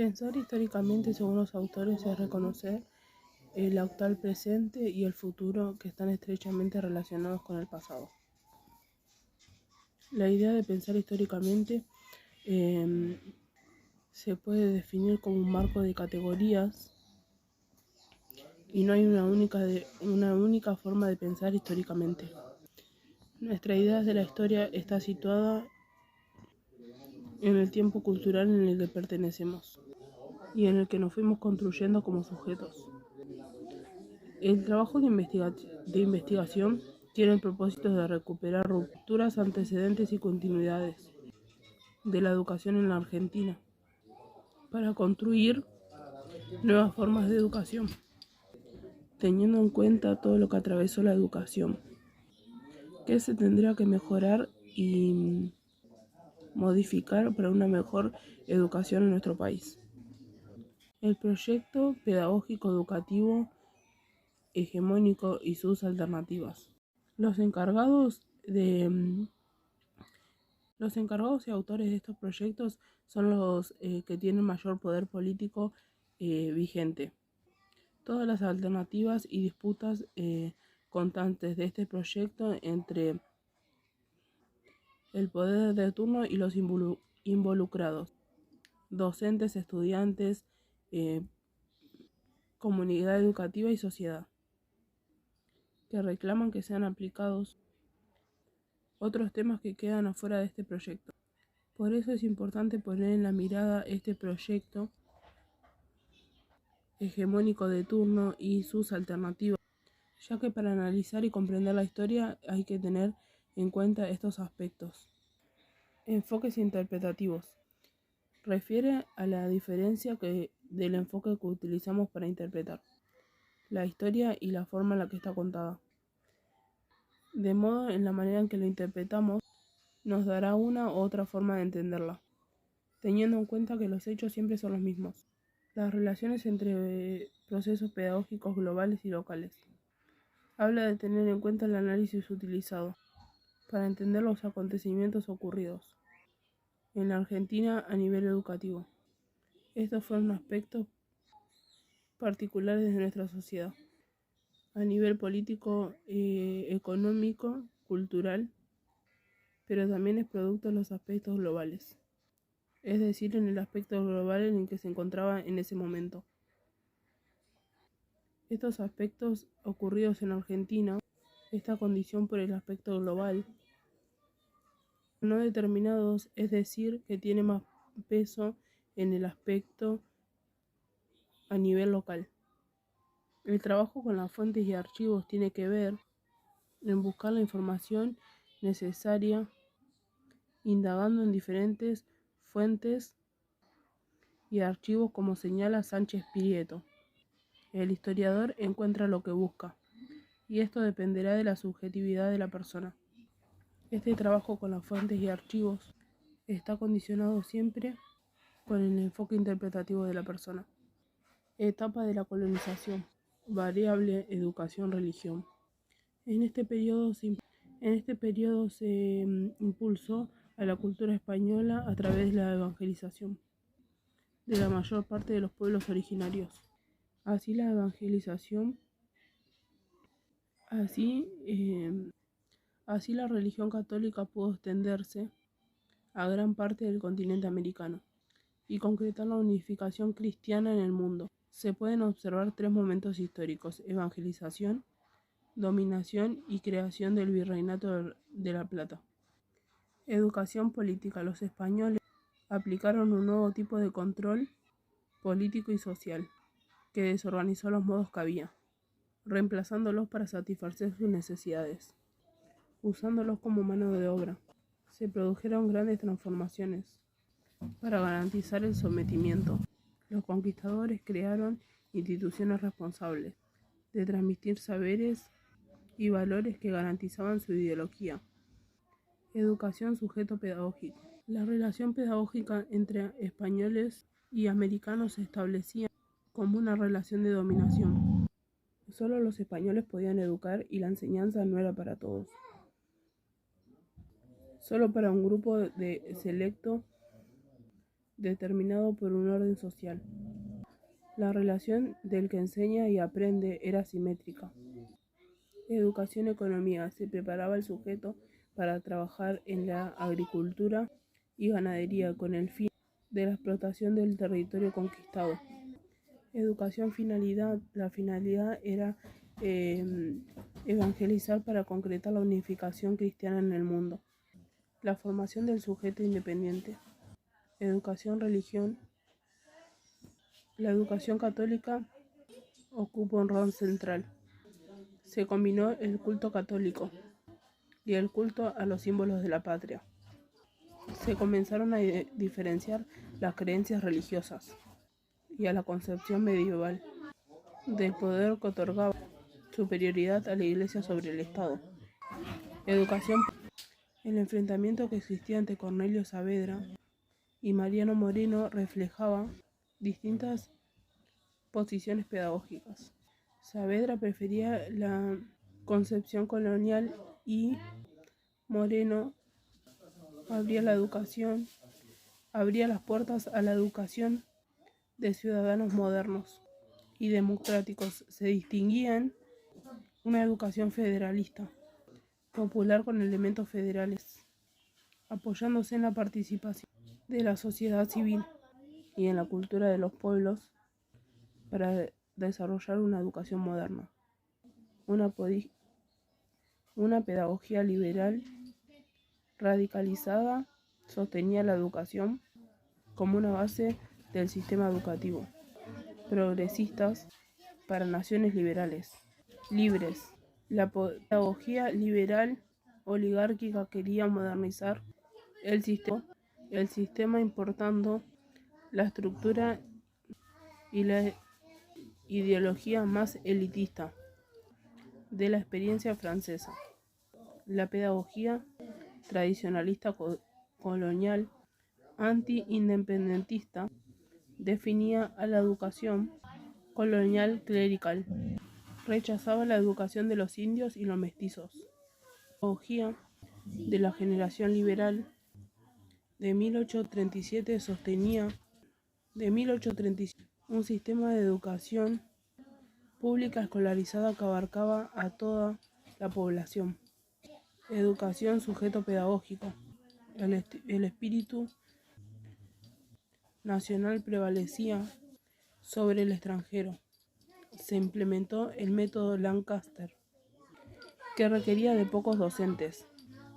Pensar históricamente, según los autores, es reconocer el actual presente y el futuro que están estrechamente relacionados con el pasado. La idea de pensar históricamente se puede definir como un marco de categorías y no hay una única forma de pensar históricamente. Nuestra idea de la historia está situada en el tiempo cultural en el que pertenecemos y en el que nos fuimos construyendo como sujetos. El trabajo de investigación tiene el propósito de recuperar rupturas, antecedentes y continuidades de la educación en la Argentina para construir nuevas formas de educación, teniendo en cuenta todo lo que atravesó la educación, que se tendría que mejorar y modificar para una mejor educación en nuestro país. El proyecto pedagógico educativo hegemónico y sus alternativas. Los encargados y autores de estos proyectos son los que tienen mayor poder político vigente. Todas las alternativas y disputas constantes de este proyecto entre el poder de turno y los involucrados, docentes, estudiantes, comunidad educativa y sociedad, que reclaman que sean aplicados otros temas que quedan afuera de este proyecto. Por eso es importante poner en la mirada este proyecto hegemónico de turno y sus alternativas, ya que para analizar y comprender la historia hay que tener en cuenta estos aspectos. Enfoques interpretativos. Refiere a la diferencia del enfoque que utilizamos para interpretar la historia y la forma en la que está contada. De modo en la manera en que lo interpretamos nos dará una u otra forma de entenderla, teniendo en cuenta que los hechos siempre son los mismos. Las relaciones entre procesos pedagógicos globales y locales. Habla de tener en cuenta el análisis utilizado para entender los acontecimientos ocurridos en la Argentina a nivel educativo. Estos fueron aspectos particulares de nuestra sociedad, a nivel político, económico, cultural, pero también es producto de los aspectos globales, es decir, en el aspecto global en el que se encontraba en ese momento. Estos aspectos ocurridos en Argentina, esta condición por el aspecto global, no determinados, es decir, que tiene más peso en el aspecto a nivel local. El trabajo con las fuentes y archivos tiene que ver en buscar la información necesaria, indagando en diferentes fuentes y archivos, como señala Sánchez Prieto. El historiador encuentra lo que busca, y esto dependerá de la subjetividad de la persona. Este trabajo con las fuentes y archivos está condicionado siempre con el enfoque interpretativo de la persona. Etapa de la colonización. Variable educación-religión. En este periodo se impulsó a la cultura española a través de la evangelización de la mayor parte de los pueblos originarios. Así la religión católica pudo extenderse a gran parte del continente americano y concretar la unificación cristiana en el mundo. Se pueden observar tres momentos históricos: evangelización, dominación y creación del Virreinato de la Plata. Educación política. Los españoles aplicaron un nuevo tipo de control político y social que desorganizó los modos que había, reemplazándolos para satisfacer sus necesidades, usándolos como mano de obra. Se produjeron grandes transformaciones para garantizar el sometimiento. Los conquistadores crearon instituciones responsables de transmitir saberes y valores que garantizaban su ideología. Educación sujeto pedagógico. La relación pedagógica entre españoles y americanos se establecía como una relación de dominación. Solo los españoles podían educar y la enseñanza no era para todos, solo para un grupo selecto determinado por un orden social. La relación del que enseña y aprende era simétrica. Educación-economía. Se preparaba el sujeto para trabajar en la agricultura y ganadería con el fin de la explotación del territorio conquistado. Educación-finalidad. La finalidad era evangelizar para concretar la unificación cristiana en el mundo. La formación del sujeto independiente. Educación-religión. La educación católica ocupa un rol central. Se combinó el culto católico y el culto a los símbolos de la patria. Se comenzaron a diferenciar las creencias religiosas y a la concepción medieval del poder que otorgaba superioridad a la Iglesia sobre el Estado. Educación. El enfrentamiento que existía entre Cornelio Saavedra y Mariano Moreno reflejaba distintas posiciones pedagógicas. Saavedra prefería la concepción colonial y Moreno abría las puertas a la educación de ciudadanos modernos y democráticos. Se distinguían una educación federalista, popular con elementos federales, apoyándose en la participación de la sociedad civil y en la cultura de los pueblos para desarrollar una educación moderna. Una pedagogía liberal radicalizada sostenía la educación como una base del sistema educativo. Progresistas para naciones libres. La pedagogía liberal oligárquica quería modernizar el sistema importando la estructura y la ideología más elitista de la experiencia francesa. La pedagogía tradicionalista colonial anti-independentista definía a la educación colonial clerical. Rechazaba la educación de los indios y los mestizos. La pedagogía de la generación liberal de 1837 sostenía un sistema de educación pública escolarizada que abarcaba a toda la población. Educación sujeto pedagógico. El espíritu nacional prevalecía sobre el extranjero. Se implementó el método Lancaster, que requería de pocos docentes,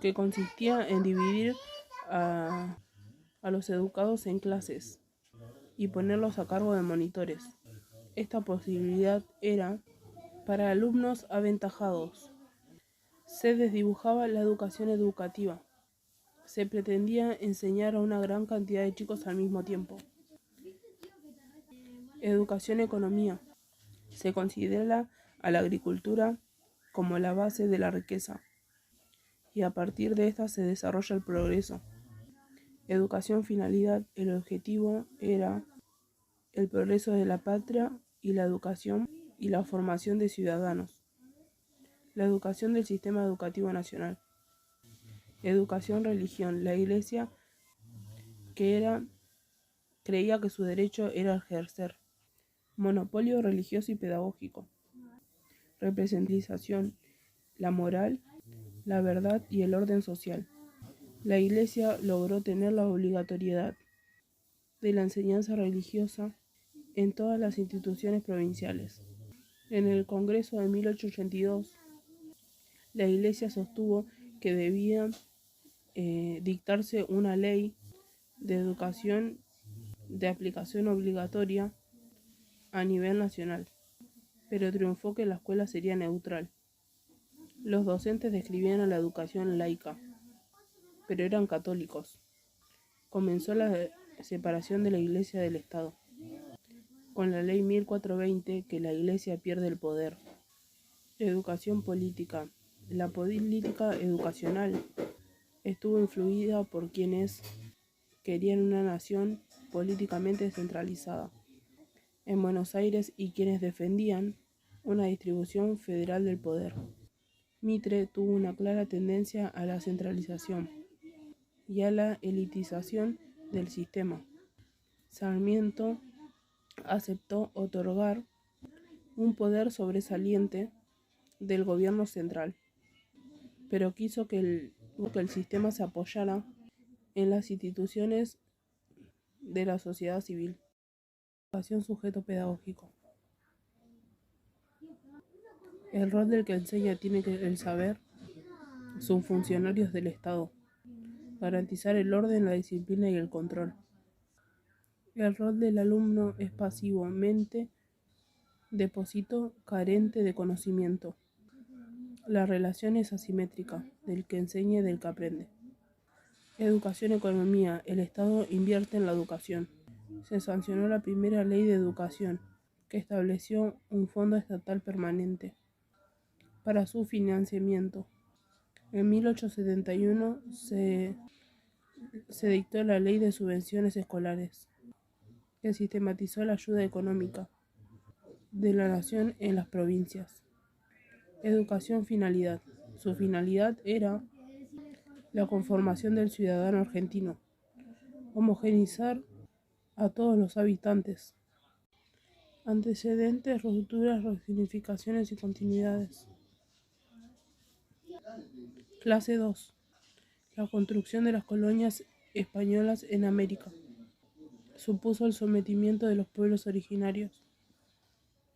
que consistía en dividir a los educados en clases y ponerlos a cargo de monitores. Esta posibilidad era para alumnos aventajados. Se desdibujaba la educación educativa. Se pretendía enseñar a una gran cantidad de chicos al mismo tiempo. Educación-economía. Se considera a la agricultura como la base de la riqueza y a partir de esta se desarrolla el progreso. Educación-finalidad. El objetivo era el progreso de la patria y la educación y la formación de ciudadanos. La educación del sistema educativo nacional. Educación-religión. La Iglesia creía que su derecho era ejercer monopolio religioso y pedagógico. Representación. La moral, la verdad y el orden social. La Iglesia logró tener la obligatoriedad de la enseñanza religiosa en todas las instituciones provinciales. En el Congreso de 1882, la Iglesia sostuvo que debía dictarse una ley de educación de aplicación obligatoria a nivel nacional, pero triunfó que la escuela sería neutral. Los docentes describían a la educación laica, pero eran católicos. Comenzó la separación de la Iglesia del Estado, con la ley 1420 que la Iglesia pierde el poder. Educación política. La política educacional estuvo influida por quienes querían una nación políticamente descentralizada en Buenos Aires y quienes defendían una distribución federal del poder. Mitre tuvo una clara tendencia a la centralización y a la elitización del sistema. Sarmiento aceptó otorgar un poder sobresaliente del gobierno central, pero quiso que el sistema se apoyara en las instituciones de la sociedad civil. Educación sujeto pedagógico. El rol del que enseña tiene que el saber, sus funcionarios del Estado, garantizar el orden, la disciplina y el control. El rol del alumno es pasivo, mente, depósito carente de conocimiento. La relación es asimétrica, del que enseña y del que aprende. Educación, economía. El Estado invierte en la educación. Se sancionó la primera ley de educación, que estableció un fondo estatal permanente para su financiamiento. En 1871 se dictó la Ley de Subvenciones Escolares, que sistematizó la ayuda económica de la nación en las provincias. Educación, finalidad. Su finalidad era la conformación del ciudadano argentino, homogeneizar a todos los habitantes. Antecedentes, rupturas, resignificaciones y continuidades. Clase 2. La construcción de las colonias españolas en América. Supuso el sometimiento de los pueblos originarios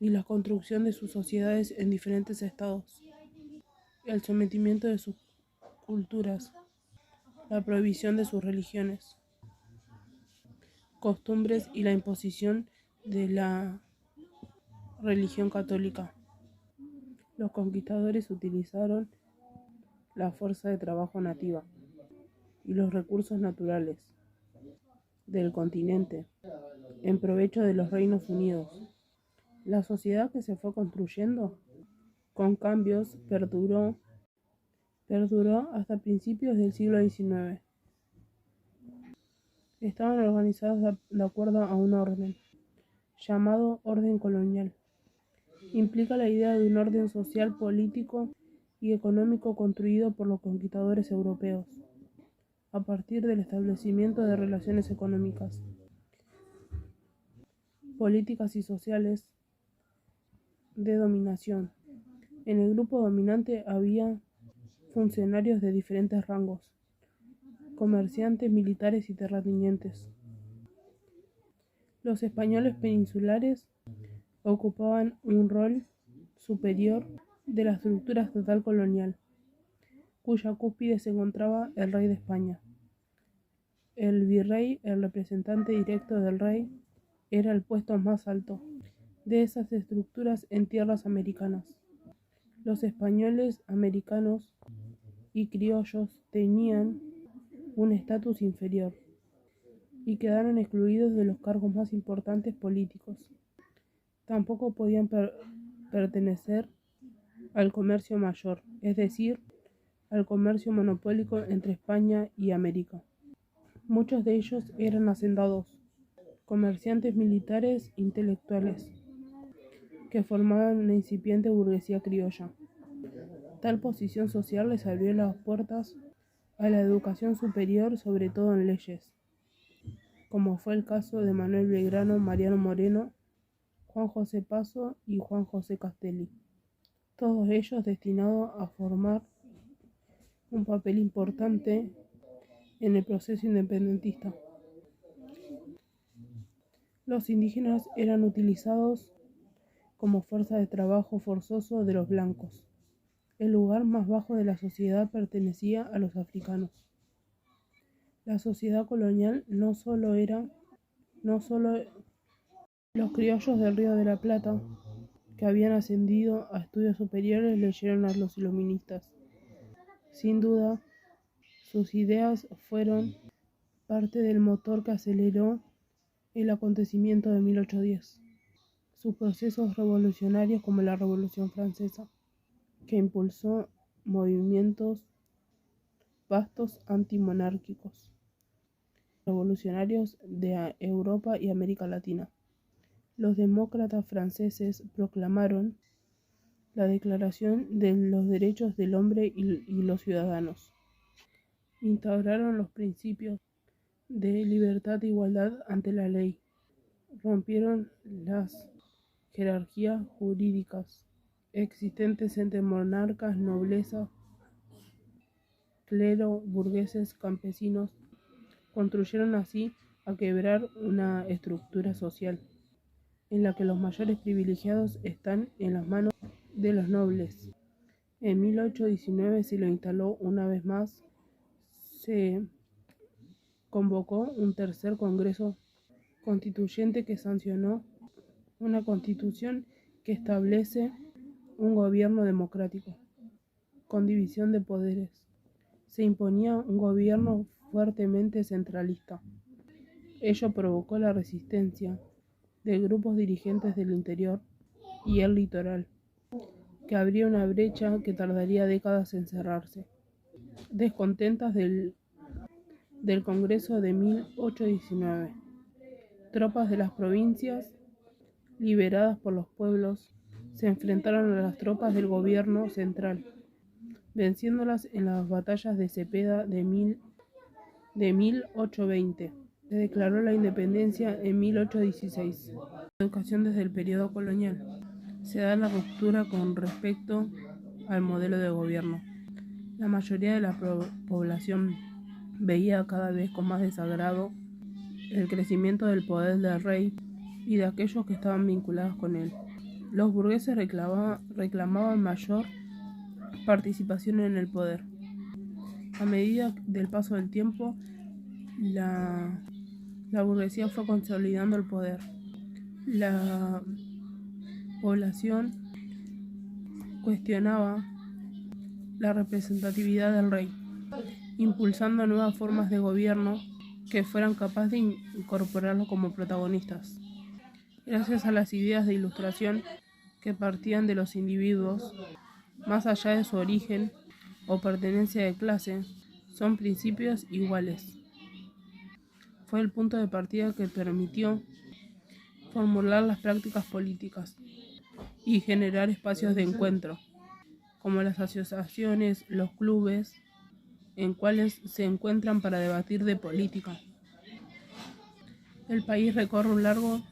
y la construcción de sus sociedades en diferentes estados. El sometimiento de sus culturas, la prohibición de sus religiones, costumbres y la imposición de la religión católica. Los conquistadores utilizaron la fuerza de trabajo nativa y los recursos naturales del continente en provecho de los Reinos Unidos. La sociedad que se fue construyendo con cambios perduró hasta principios del siglo XIX. Estaban organizados de acuerdo a un orden, llamado orden colonial. Implica la idea de un orden social, político y económico construido por los conquistadores europeos, a partir del establecimiento de relaciones económicas, políticas y sociales de dominación. En el grupo dominante había funcionarios de diferentes rangos, comerciantes, militares y terratenientes. Los españoles peninsulares ocupaban un rol superior de la estructura estatal colonial, cuya cúspide se encontraba el rey de España. El virrey, el representante directo del rey, era el puesto más alto de esas estructuras en tierras americanas. Los españoles, americanos y criollos tenían un estatus inferior y quedaron excluidos de los cargos más importantes políticos. Tampoco podían pertenecer al comercio mayor, es decir, al comercio monopólico entre España y América. Muchos de ellos eran hacendados, comerciantes, militares, intelectuales, que formaban una incipiente burguesía criolla. Tal posición social les abrió las puertas a la educación superior, sobre todo en leyes, como fue el caso de Manuel Belgrano, Mariano Moreno, Juan José Paso y Juan José Castelli, todos ellos destinados a formar un papel importante en el proceso independentista. Los indígenas eran utilizados como fuerza de trabajo forzoso de los blancos. El lugar más bajo de la sociedad pertenecía a los africanos. La sociedad colonial no solo los criollos del Río de la Plata, que habían ascendido a estudios superiores, leyeron a los iluministas. Sin duda, sus ideas fueron parte del motor que aceleró el acontecimiento de 1810. Sus procesos revolucionarios, como la Revolución Francesa, que impulsó movimientos vastos antimonárquicos, revolucionarios de Europa y América Latina. Los demócratas franceses proclamaron la Declaración de los Derechos del Hombre y los Ciudadanos. Instauraron los principios de libertad e igualdad ante la ley. rompieron las jerarquías jurídicas existentes entre monarcas, nobleza, clero, burgueses, campesinos. Construyeron así a quebrar una estructura social en la que los mayores privilegiados están en las manos de los nobles. En 1819 se lo instaló una vez más. Se convocó un tercer Congreso Constituyente que sancionó una constitución que establece un gobierno democrático, con división de poderes. Se imponía un gobierno fuertemente centralista. Ello provocó la resistencia de grupos dirigentes del interior y el litoral, que abría una brecha que tardaría décadas en cerrarse. Descontentas del Congreso de 1819, tropas de las provincias, liberadas por los pueblos, se enfrentaron a las tropas del gobierno central, venciéndolas en las batallas de Cepeda de 1820. Se declaró la independencia en 1816. Educación desde el periodo colonial. Se da la ruptura con respecto al modelo de gobierno. La mayoría de la población veía cada vez con más desagrado el crecimiento del poder del rey y de aquellos que estaban vinculados con él. Los burgueses reclamaban mayor participación en el poder. A medida del paso del tiempo, la burguesía fue consolidando el poder. La población cuestionaba la representatividad del rey, impulsando nuevas formas de gobierno que fueran capaces de incorporarlos como protagonistas. Gracias a las ideas de ilustración que partían de los individuos, más allá de su origen o pertenencia de clase, son principios iguales. Fue el punto de partida que permitió formular las prácticas políticas y generar espacios de encuentro, como las asociaciones, los clubes, en cuales se encuentran para debatir de política. El país recorre un largo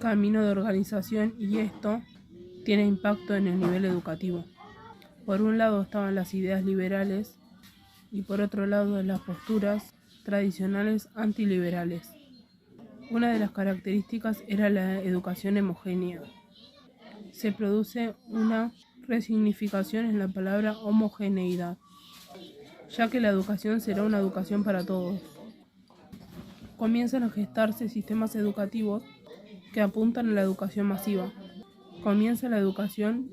camino de organización y esto tiene impacto en el nivel educativo. Por un lado estaban las ideas liberales y por otro lado las posturas tradicionales antiliberales. Una de las características era la educación homogénea. Se produce una resignificación en la palabra homogeneidad, ya que la educación será una educación para todos. Comienzan a gestarse sistemas educativos que apuntan a la educación masiva. Comienza la educación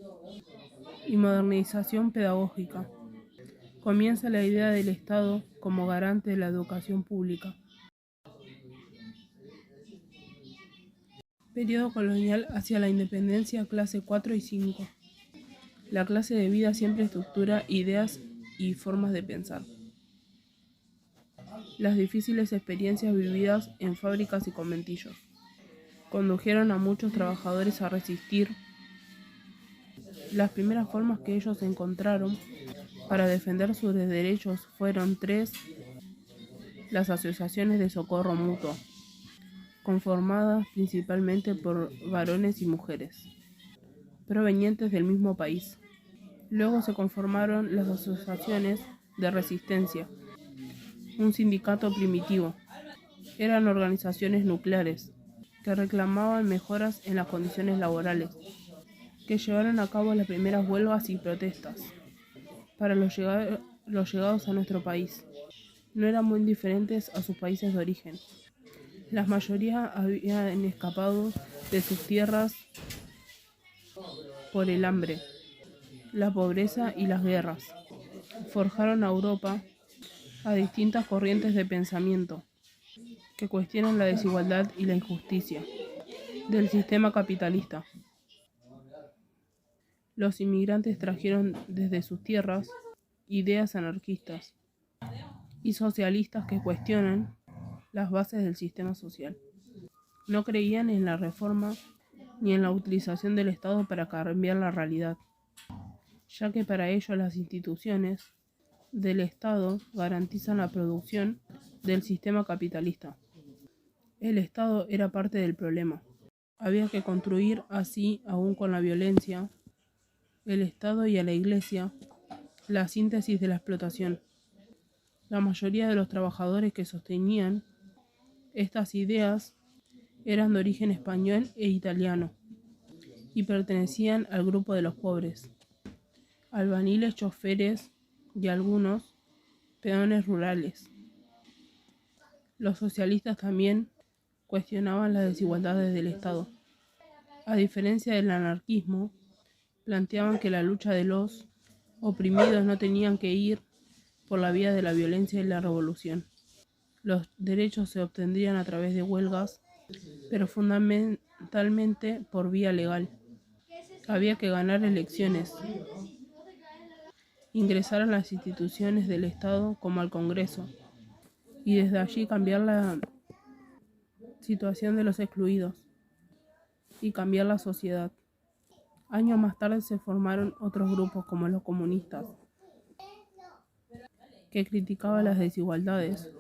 y modernización pedagógica. Comienza la idea del Estado como garante de la educación pública. Periodo colonial hacia la independencia, clase 4 y 5. La clase de vida siempre estructura ideas y formas de pensar. Las difíciles experiencias vividas en fábricas y conventillos condujeron a muchos trabajadores a resistir. Las primeras formas que ellos encontraron para defender sus derechos fueron 3: las asociaciones de socorro mutuo, conformadas principalmente por varones y mujeres, provenientes del mismo país. Luego se conformaron las asociaciones de resistencia, un sindicato primitivo. Eran organizaciones nucleares que reclamaban mejoras en las condiciones laborales, que llevaron a cabo las primeras huelgas y protestas. Para los llegados a nuestro país, no eran muy diferentes a sus países de origen. La mayoría habían escapado de sus tierras por el hambre, la pobreza y las guerras. Forjaron a Europa a distintas corrientes de pensamiento que cuestionan la desigualdad y la injusticia del sistema capitalista. Los inmigrantes trajeron desde sus tierras ideas anarquistas y socialistas que cuestionan las bases del sistema social. No creían en la reforma ni en la utilización del Estado para cambiar la realidad, ya que para ellos las instituciones del Estado garantizan la producción del sistema capitalista. El Estado era parte del problema. Había que construir así, aún con la violencia, el Estado y a la Iglesia, la síntesis de la explotación. La mayoría de los trabajadores que sostenían estas ideas eran de origen español e italiano y pertenecían al grupo de los pobres, albañiles, choferes y algunos peones rurales. Los socialistas también cuestionaban las desigualdades del Estado. A diferencia del anarquismo, planteaban que la lucha de los oprimidos no tenían que ir por la vía de la violencia y la revolución. Los derechos se obtendrían a través de huelgas, pero fundamentalmente por vía legal. Había que ganar elecciones, ingresar a las instituciones del Estado como al Congreso, y desde allí cambiar la situación de los excluidos y cambiar la sociedad. Años más tarde se formaron otros grupos como los comunistas, que criticaban las desigualdades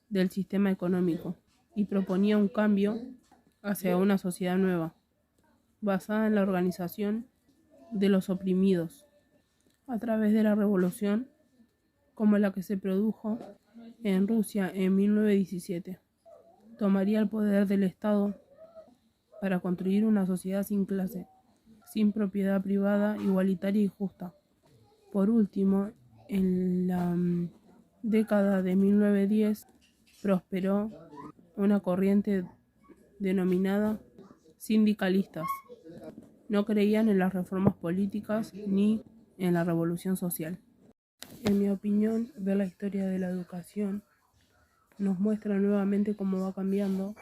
del sistema económico y proponía un cambio hacia una sociedad nueva, basada en la organización de los oprimidos, a través de la revolución como la que se produjo en Rusia en 1917. Tomaría el poder del Estado para construir una sociedad sin clase, sin propiedad privada, igualitaria y justa. Por último, en la década de 1910 prosperó una corriente denominada sindicalistas. No creían en las reformas políticas ni en la revolución social. En mi opinión, ver la historia de la educación nos muestra nuevamente cómo va cambiando,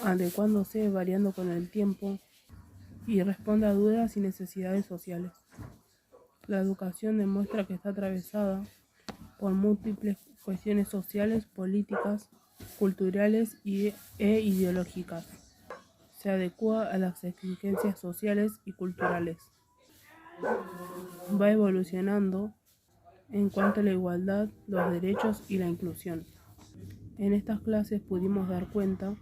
adecuándose, variando con el tiempo y responde a dudas y necesidades sociales. La educación demuestra que está atravesada por múltiples cuestiones sociales, políticas, culturales e ideológicas. Se adecua a las exigencias sociales y culturales. Va evolucionando en cuanto a la igualdad, los derechos y la inclusión. En estas clases pudimos dar cuenta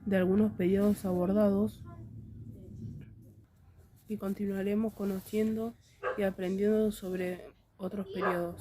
de algunos periodos abordados y continuaremos conociendo y aprendiendo sobre otros periodos.